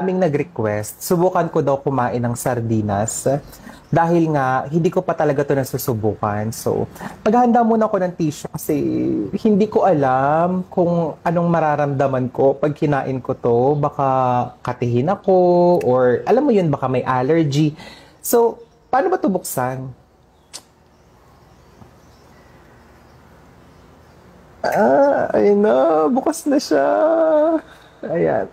Daming nag-request, subukan ko daw kumain ng sardinas dahil nga hindi ko pa talaga 'to nasusubukan. So, maghahanda muna ako ng tissue kasi hindi ko alam kung anong mararamdaman ko 'pag kinain ko 'to. Baka katihin ako or alam mo 'yun, baka may allergy. So, paano ba 'to buksan? Ayun na, bukas na siya. Ayan.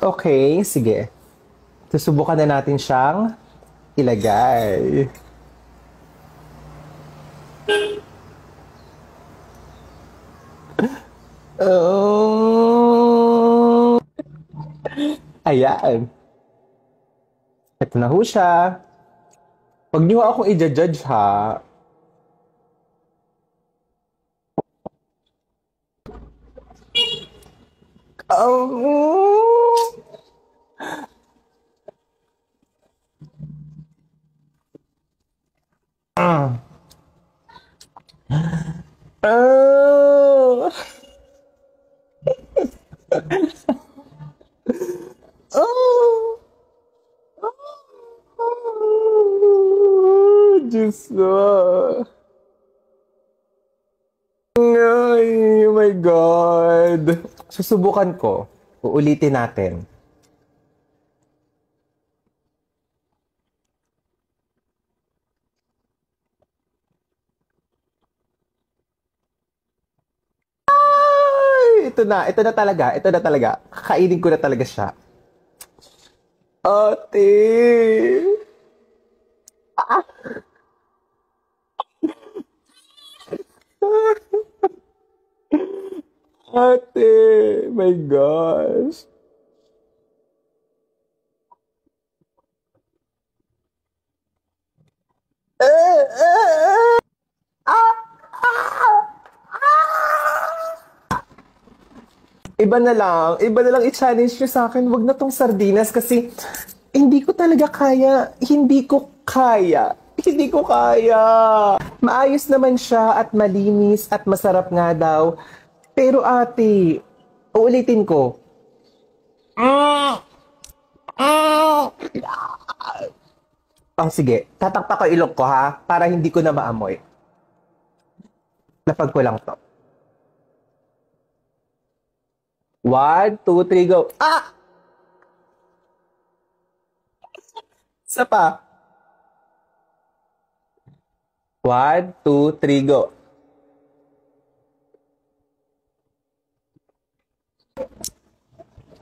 Okay, sige. Susubukan na natin siyang ilagay. Oh, ayan. Ito na ho siya. Huwag niyo akong i-judge ha. Oh, ah. Ah. Oh. Oh, Diyos ko. Ay, oh my God. Susubukan ko. Uulitin natin. Ay, ito na. Ito na talaga. Ito na talaga. Kakainin ko na talaga siya. Ate. Ate. My gosh. Eh, eh, eh. Ah, ah, iba na lang i-challenge nyo sa akin. Wag na tong sardinas kasi hindi ko talaga kaya. Hindi ko kaya. Hindi ko kaya. Maayos naman siya at malinis at masarap nga daw. Pero ate, uulitin ko. Sige, tatakpak ko ilok ko ha, para hindi ko na maamoy. Lapag ko lang to. One, two, three, go. Ah! Isa pa. One, two, three, go.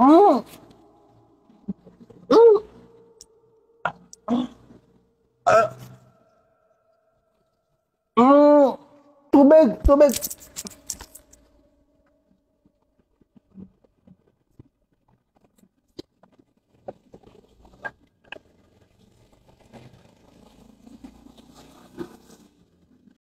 Mm, mm, mm. Tubig, tubig.